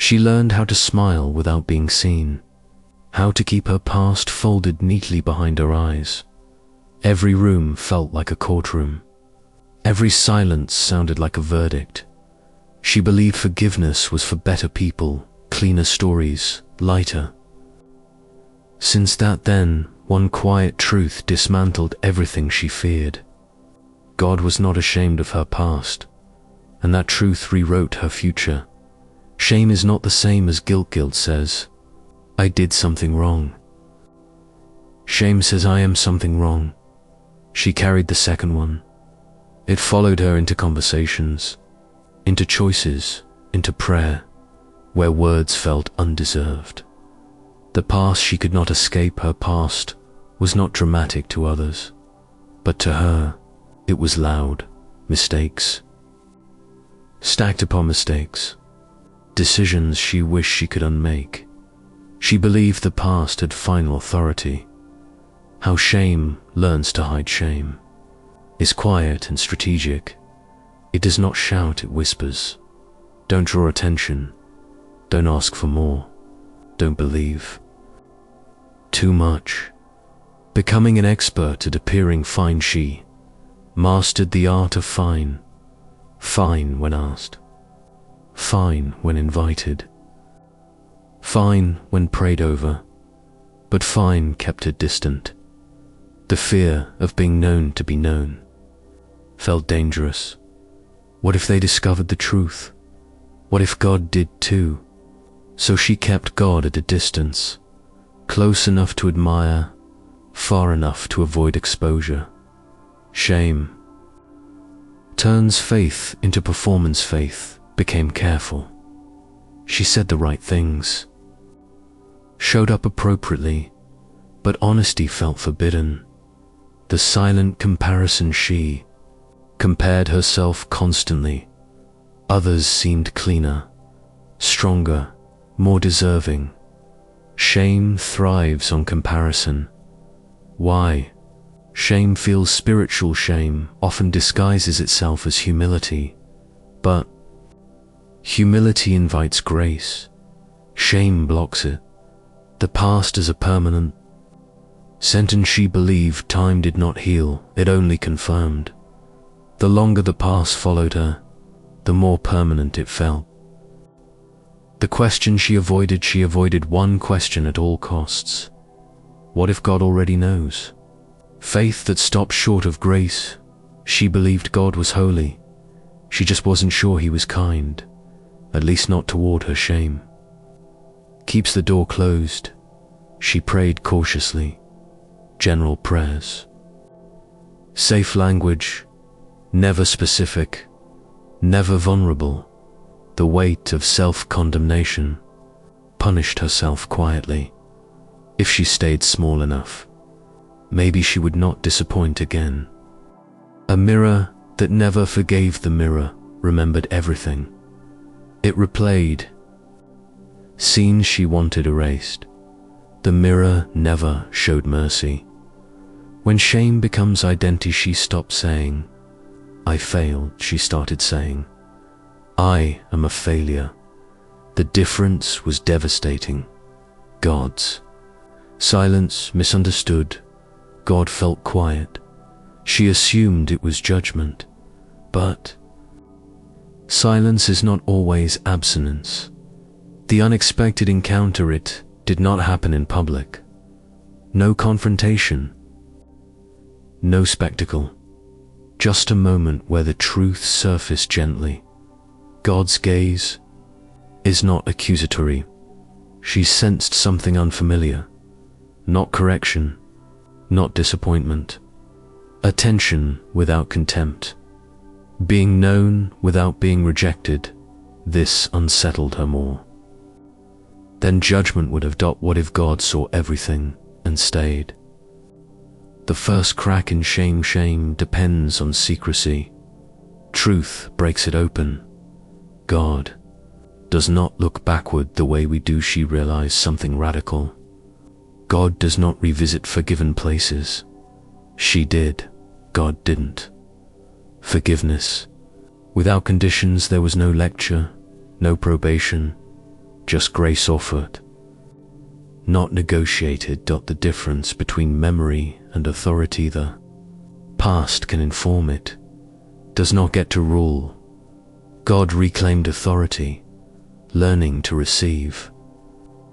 She learned how to smile without being seen, how to keep her past folded neatly behind her eyes. Every room felt like a courtroom. Every silence sounded like a verdict. She believed forgiveness was for better people, cleaner stories, lighter. Since that then, one quiet truth dismantled everything she feared. God was not ashamed of her past, and that truth rewrote her future. Shame is not the same as guilt. Guilt says, I did something wrong. Shame says, I am something wrong. She carried the second one. It followed her into conversations, into choices, into prayer, where words felt undeserved. The past she could not escape. Her past was not dramatic to others, but to her, it was loud. Mistakes, stacked upon mistakes, decisions she wished she could unmake. She believed the past had final authority. How shame learns to hide shame is quiet and strategic. It does not shout, it whispers. Don't draw attention. Don't ask for more. Don't believe too much. Becoming an expert at appearing fine, she mastered the art of fine. Fine when asked. Fine when invited. Fine when prayed over. But fine kept her distant. The fear of being known to be known felt dangerous. What if they discovered the truth? What if God did too? So she kept God at a distance, close enough to admire, far enough to avoid exposure. Shame turns faith into performance. Faith became careful. She said the right things, showed up appropriately, but honesty felt forbidden. The silent comparison, she compared herself constantly. Others seemed cleaner, stronger, more deserving. Shame thrives on comparison. Why? Shame feels spiritual. Shame often disguises itself as humility, but humility invites grace. Shame blocks it. The past is a permanent sentence she believed time did not heal, it only confirmed. The longer the past followed her, the more permanent it felt. The question she avoided one question at all costs. What if God already knows? Faith that stopped short of grace. She believed God was holy. She just wasn't sure he was kind, at least not toward her shame. Keeps the door closed. She prayed cautiously. General prayers. Safe language, never specific, never vulnerable. The weight of self-condemnation punished herself quietly. If she stayed small enough, maybe she would not disappoint again. A mirror that never forgave the mirror remembered everything. It replayed scenes she wanted erased. The mirror never showed mercy. When shame becomes identity, she stopped saying, I failed. She started saying, I am a failure. The difference was devastating. God's silence misunderstood. God felt quiet. She assumed it was judgment. But silence is not always abstinence. The unexpected encounter, it did not happen in public. No confrontation. No spectacle. Just a moment where the truth surfaced gently. God's gaze is not accusatory. She sensed something unfamiliar. Not correction, not disappointment. Attention without contempt. Being known without being rejected. This unsettled her more. Then judgment would have dopped. What if God saw everything and stayed? The first crack in shame. Shame depends on secrecy. Truth breaks it open. God does not look backward the way we do. She realized something radical. God does not revisit forgiven places. She did. God didn't. Forgiveness. Without conditions, there was no lecture, no probation, just grace offered, not negotiated. The difference between memory and authority: the past can inform it, does not get to rule. God reclaimed authority, learning to receive.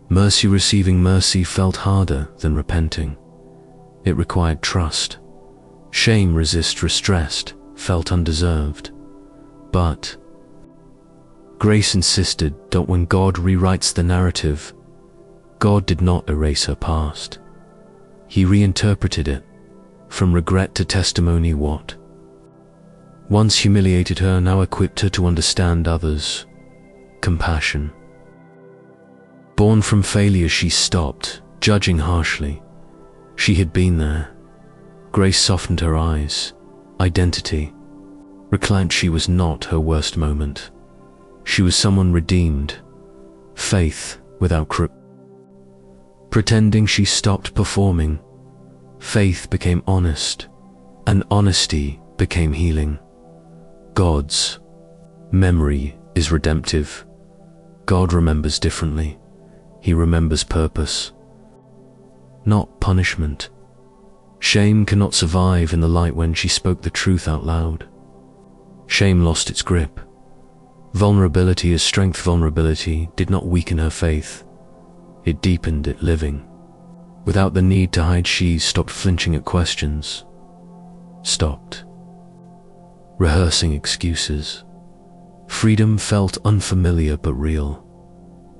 Mercy, receiving mercy felt harder than repenting. It required trust. Shame, resist, restressed, felt undeserved. But grace insisted. When God rewrites the narrative, God did not erase her past. He reinterpreted it, from regret to testimony. What once humiliated her now equipped her to understand others. Compassion. Born from failure, she stopped judging harshly. She had been there. Grace softened her eyes. Identity reclaimed. She was not her worst moment. She was someone redeemed. Faith without pretending. She stopped performing. Faith became honest, and honesty became healing. God's memory is redemptive. God remembers differently. He remembers purpose, not punishment. Shame cannot survive in the light. When she spoke the truth out loud, shame lost its grip. Vulnerability is strength. Vulnerability did not weaken her faith. It deepened it, living without the need to hide. She stopped flinching at questions, stopped rehearsing excuses. Freedom felt unfamiliar but real.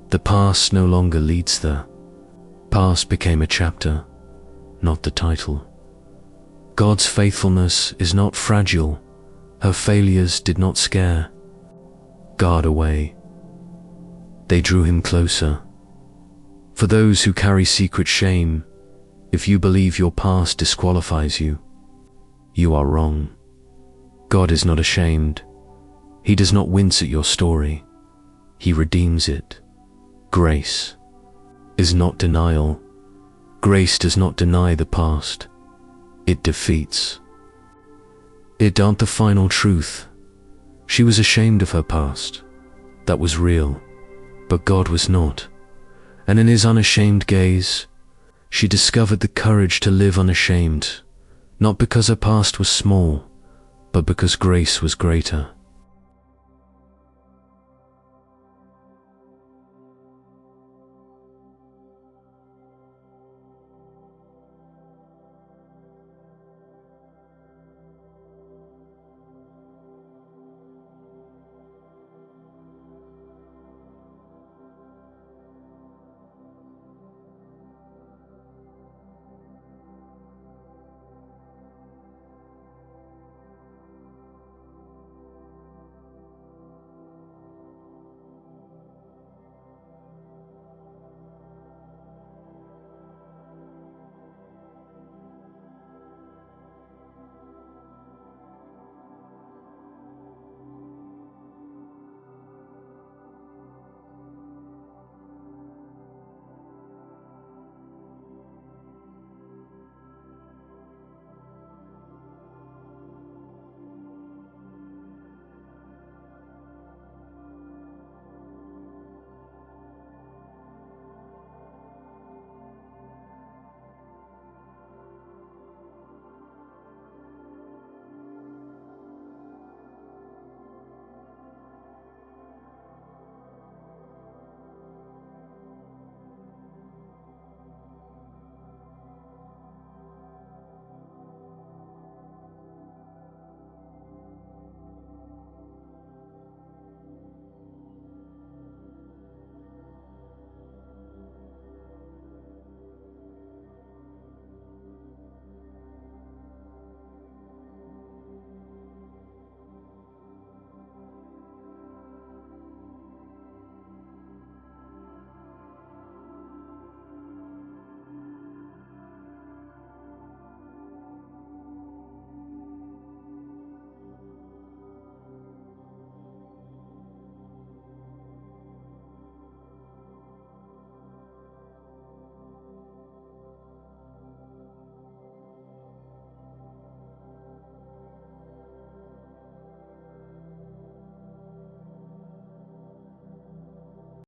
The past no longer leads. The past became a chapter, not the title. God's faithfulness is not fragile. Her failures did not scare God away. They drew him closer. For those who carry secret shame, if you believe your past disqualifies you, you are wrong. God is not ashamed. He does not wince at your story. He redeems it. Grace is not denial. Grace does not deny the past. It defeats it. The final truth. She was ashamed of her past. That was real, but God was not. And in his unashamed gaze, she discovered the courage to live unashamed, not because her past was small, but because grace was greater.